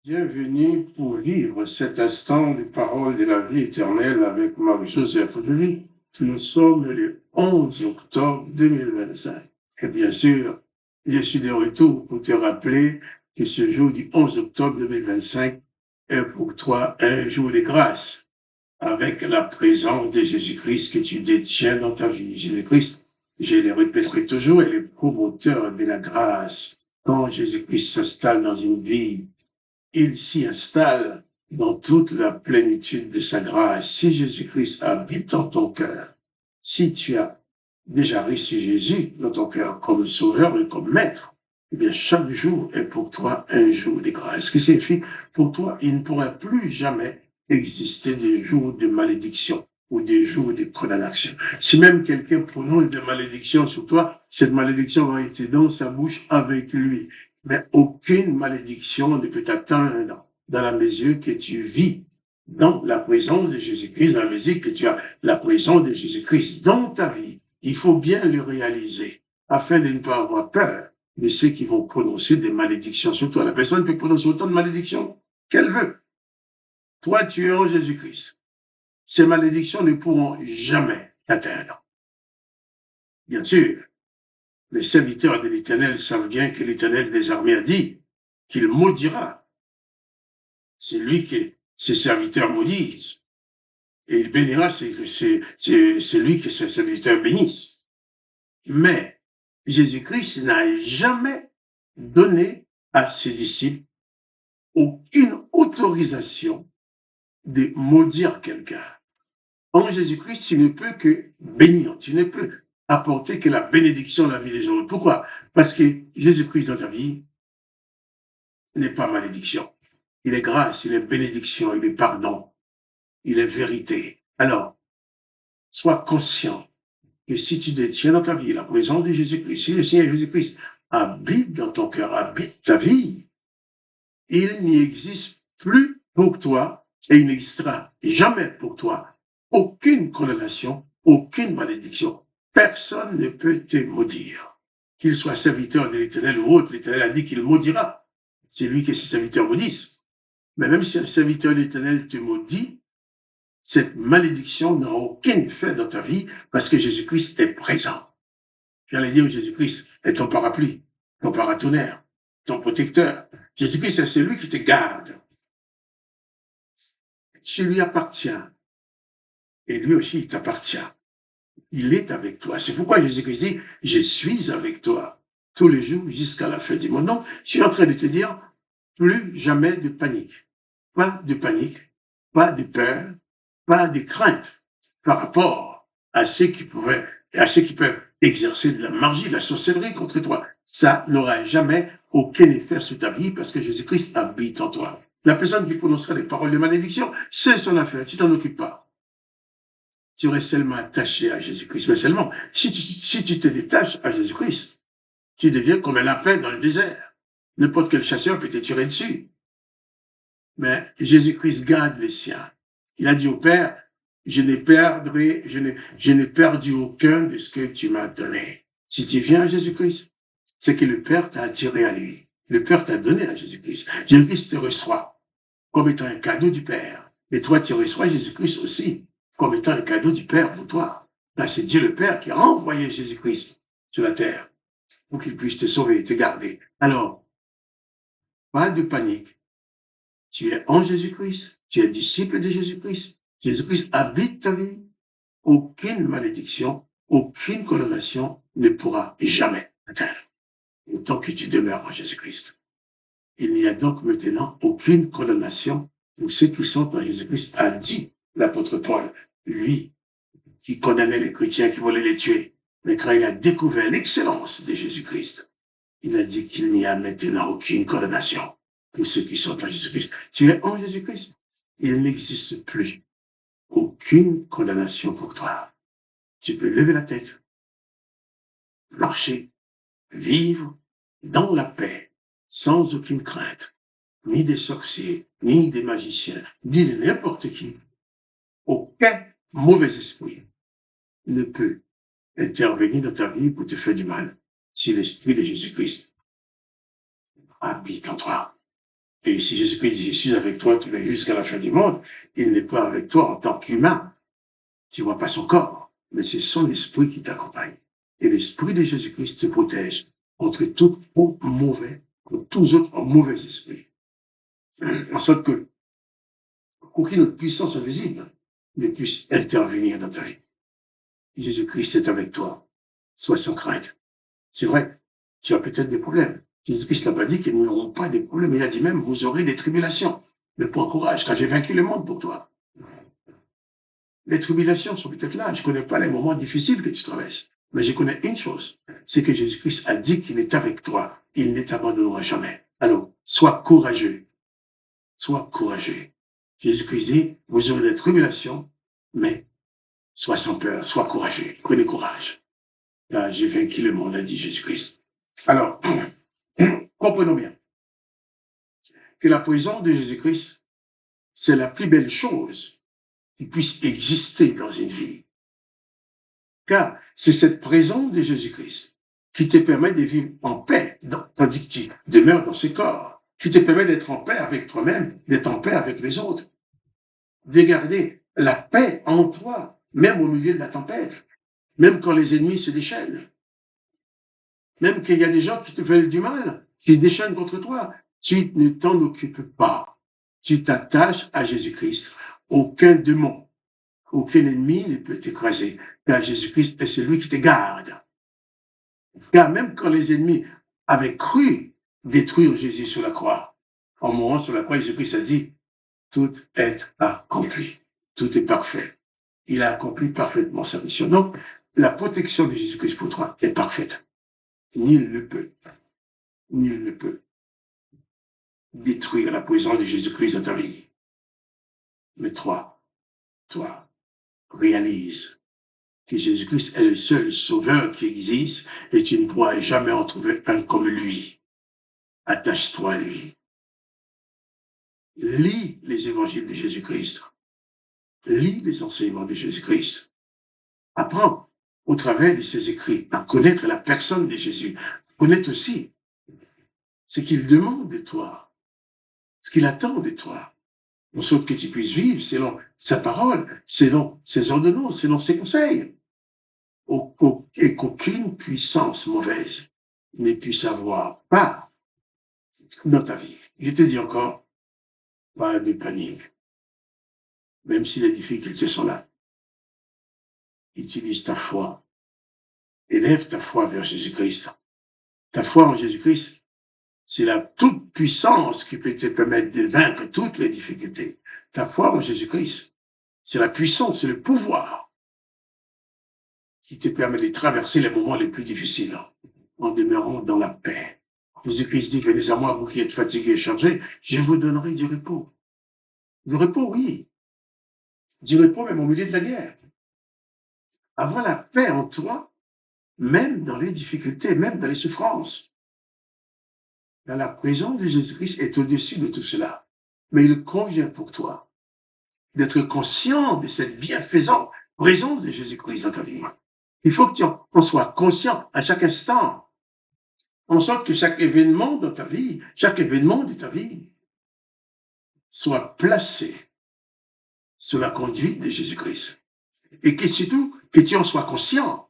Bienvenue pour vivre cet instant des paroles de la vie éternelle avec Marie-Joseph Louis. Nous sommes le 11 octobre 2025. Et bien sûr, je suis de retour pour te rappeler que ce jour du 11 octobre 2025 est pour toi un jour de grâce avec la présence de Jésus-Christ que tu détiens dans ta vie. Jésus-Christ, je le répéterai toujours, est le promoteur de la grâce. Quand Jésus-Christ s'installe dans une vie, il s'y installe dans toute la plénitude de sa grâce. Si Jésus-Christ habite en ton cœur, si tu as déjà reçu Jésus dans ton cœur comme sauveur et comme maître, eh bien, chaque jour est pour toi un jour de grâce. Ce qui signifie, pour toi, il ne pourra plus jamais exister des jours de malédiction ou des jours de condamnation. Si même quelqu'un prononce des malédictions sur toi, cette malédiction va rester dans sa bouche avec lui. Mais aucune malédiction ne peut t'atteindre dans la mesure que tu vis dans la présence de Jésus-Christ, dans la mesure que tu as la présence de Jésus-Christ dans ta vie. Il faut bien le réaliser afin de ne pas avoir peur de ceux qui vont prononcer des malédictions sur toi. La personne peut prononcer autant de malédictions qu'elle veut. Toi, tu es en Jésus-Christ. Ces malédictions ne pourront jamais t'atteindre. Bien sûr, les serviteurs de l'Éternel savent bien que l'Éternel des armées a dit qu'il maudira celui que ses serviteurs maudissent. Et il bénira celui que ses serviteurs bénissent. Mais Jésus-Christ n'a jamais donné à ses disciples aucune autorisation de maudire quelqu'un. En Jésus-Christ, tu ne peux que bénir, tu ne peux apporter que la bénédiction de la vie des autres. Pourquoi? Parce que Jésus-Christ dans ta vie n'est pas malédiction. Il est grâce, il est bénédiction, il est pardon, il est vérité. Alors, sois conscient que si tu détiens dans ta vie la présence de Jésus-Christ, si le Seigneur Jésus-Christ habite dans ton cœur, habite ta vie, il n'y existe plus pour toi et il n'existera jamais pour toi aucune condamnation, aucune malédiction. Personne ne peut te maudire. Qu'il soit serviteur de l'Éternel ou autre, l'Éternel a dit qu'il maudira. C'est lui que ses serviteurs maudissent. Mais même si un serviteur de l'Éternel te maudit, cette malédiction n'aura aucun effet dans ta vie parce que Jésus-Christ est présent. J'allais dire Jésus-Christ est ton parapluie, ton paratonnerre, ton protecteur. Jésus-Christ est celui qui te garde. Tu lui appartiens. Et lui aussi, il t'appartient. Il est avec toi. C'est pourquoi Jésus-Christ dit, je suis avec toi tous les jours jusqu'à la fin du monde. Donc, je suis en train de te dire, plus jamais de panique. Pas de panique, pas de peur, pas de crainte par rapport à ceux qui peuvent exercer de la magie, de la sorcellerie contre toi. Ça n'aura jamais aucun effet sur ta vie parce que Jésus-Christ habite en toi. La personne qui prononcera des paroles de malédiction, c'est son affaire, tu t'en occupes pas. Tu restes seulement attaché à Jésus-Christ. Mais seulement, si tu te détaches à Jésus-Christ, tu deviens comme un lapin dans le désert. N'importe quel chasseur peut te tirer dessus. Mais Jésus-Christ garde les siens. Il a dit au Père, je n'ai perdu aucun de ce que tu m'as donné. Si tu viens à Jésus-Christ, c'est que le Père t'a attiré à lui. Le Père t'a donné à Jésus-Christ. Jésus-Christ te reçoit comme étant un cadeau du Père. Et toi, tu reçois Jésus-Christ aussi comme étant un cadeau du Père pour toi. Là, c'est Dieu le Père qui a envoyé Jésus-Christ sur la terre pour qu'il puisse te sauver, te garder. Alors, pas de panique. Tu es en Jésus-Christ, tu es disciple de Jésus-Christ. Jésus-Christ habite ta vie. Aucune malédiction, aucune condamnation ne pourra jamais atteindre. Autant que tu demeures en Jésus-Christ. Il n'y a donc maintenant aucune condamnation pour ceux qui sont en Jésus-Christ, a dit l'apôtre Paul, lui qui condamnait les chrétiens qui voulaient les tuer. Mais quand il a découvert l'excellence de Jésus-Christ, il a dit qu'il n'y a maintenant aucune condamnation pour ceux qui sont en Jésus-Christ. Tu es en Jésus-Christ. Il n'existe plus aucune condamnation pour toi. Tu peux lever la tête, marcher, vivre dans la paix, sans aucune crainte, ni des sorciers, ni des magiciens, ni de n'importe qui. Aucun mauvais esprit ne peut intervenir dans ta vie pour te faire du mal si l'esprit de Jésus-Christ habite en toi. Et si Jésus-Christ dit, je suis avec toi tous les jours jusqu'à la fin du monde, il n'est pas avec toi en tant qu'humain. Tu vois pas son corps, mais c'est son esprit qui t'accompagne. Et l'esprit de Jésus-Christ te protège contre tout mauvais, contre tous autres mauvais esprits. En sorte que aucune autre puissance invisible ne puisse intervenir dans ta vie. Jésus-Christ est avec toi. Sois sans crainte. C'est vrai, tu as peut-être des problèmes. Jésus-Christ n'a pas dit qu'ils n'auront pas des problèmes. Il a dit même, vous aurez des tribulations. Mais prends courage, car j'ai vaincu le monde pour toi. Les tribulations sont peut-être là. Je ne connais pas les moments difficiles que tu traverses. Mais je connais une chose, c'est que Jésus-Christ a dit qu'il est avec toi. Il ne t'abandonnera jamais. Alors, sois courageux. Sois courageux. Jésus-Christ dit, vous aurez des tribulations, mais sois sans peur, sois courageux. Prenez courage. Car j'ai vaincu le monde, a dit Jésus-Christ. Alors, comprenons bien que la présence de Jésus-Christ, c'est la plus belle chose qui puisse exister dans une vie. Car c'est cette présence de Jésus-Christ qui te permet de vivre en paix, tandis que tu demeures dans ce corps, qui te permet d'être en paix avec toi-même, d'être en paix avec les autres, de garder la paix en toi, même au milieu de la tempête, même quand les ennemis se déchaînent, même qu'il y a des gens qui te veulent du mal, qui se déchaînent contre toi. Tu ne t'en occupes pas. Tu t'attaches à Jésus-Christ. Aucun démon, aucun ennemi ne peut t'écraser, car Jésus-Christ est celui qui te garde. Car même quand les ennemis avaient cru détruire Jésus sur la croix, en mourant sur la croix, Jésus-Christ a dit, tout est accompli, tout est parfait. Il a accompli parfaitement sa mission. Donc, la protection de Jésus-Christ pour toi est parfaite. Nul ne peut détruire la présence de Jésus-Christ dans ta vie. Mais toi, réalise que Jésus-Christ est le seul sauveur qui existe et tu ne pourras jamais en trouver un comme lui. Attache-toi à lui. Lis les évangiles de Jésus-Christ. Lis les enseignements de Jésus-Christ. Apprends au travers de ses écrits à connaître la personne de Jésus. Connaître aussi ce qu'il demande de toi, ce qu'il attend de toi, en sorte que tu puisses vivre selon sa parole, selon ses ordonnances, selon ses conseils, et qu'aucune puissance mauvaise ne puisse avoir part dans ta vie. Je te dis encore, pas de panique, même si les difficultés sont là. Utilise ta foi, élève ta foi vers Jésus-Christ. Ta foi en Jésus-Christ, c'est la toute puissance qui peut te permettre de vaincre toutes les difficultés. Ta foi en Jésus-Christ, c'est la puissance, c'est le pouvoir qui te permet de traverser les moments les plus difficiles en demeurant dans la paix. Jésus-Christ dit, venez à moi, vous qui êtes fatigués et chargés, je vous donnerai du repos. Du repos, oui. Du repos même au milieu de la guerre. Avoir la paix en toi, même dans les difficultés, même dans les souffrances. La présence de Jésus-Christ est au-dessus de tout cela. Mais il convient pour toi d'être conscient de cette bienfaisante présence de Jésus-Christ dans ta vie. Il faut que tu en sois conscient à chaque instant, en sorte que chaque événement dans ta vie, chaque événement de ta vie, soit placé sous la conduite de Jésus-Christ. Et que surtout, que tu en sois conscient.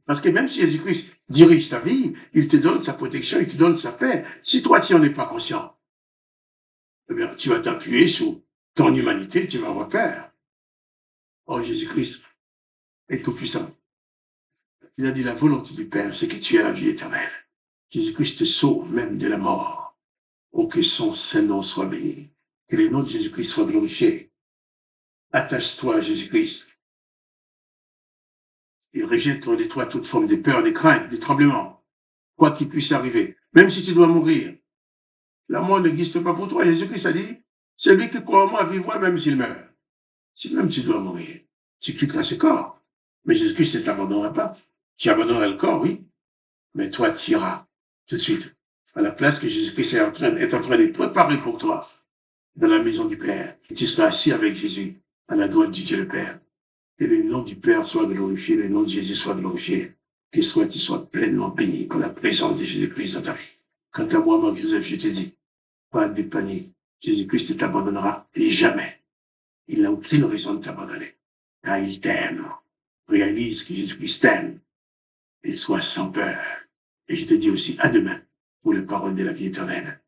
Parce que même si Jésus-Christ dirige ta vie, il te donne sa protection, il te donne sa paix. Si toi, tu n'en es pas conscient, eh bien, tu vas t'appuyer sur ton humanité, tu vas avoir peur. Oh, Jésus-Christ est tout-puissant. Il a dit la volonté du Père, c'est que tu aies la vie éternelle. Jésus-Christ te sauve même de la mort. Oh, que son Saint-Nom soit béni. Que le nom de Jésus-Christ soit glorifié. Attache-toi à Jésus-Christ. Et rejette loin de toi toute forme de peur, de crainte, de tremblement. Quoi qu'il puisse arriver. Même si tu dois mourir. La mort n'existe pas pour toi. Jésus-Christ a dit, celui qui croit en moi vivra même s'il meurt. Si même tu dois mourir, tu quitteras ce corps. Mais Jésus-Christ ne t'abandonnera pas. Tu abandonneras le corps, oui. Mais toi, tu iras tout de suite à la place que Jésus-Christ est en train de préparer pour toi dans la maison du Père. Et tu seras assis avec Jésus à la droite du Dieu le Père. Que le nom du Père soit glorifié, le nom de Jésus soit glorifié. Que tu sois pleinement béni par la présence de Jésus-Christ dans ta vie. Quant à moi, Marc-Joseph, je te dis, Pas de panique. Jésus-Christ ne t'abandonnera jamais. Il n'a aucune raison de t'abandonner. Car il t'aime. Réalise que Jésus-Christ t'aime. Et sois sans peur. Et je te dis aussi à demain pour les paroles de la vie éternelle.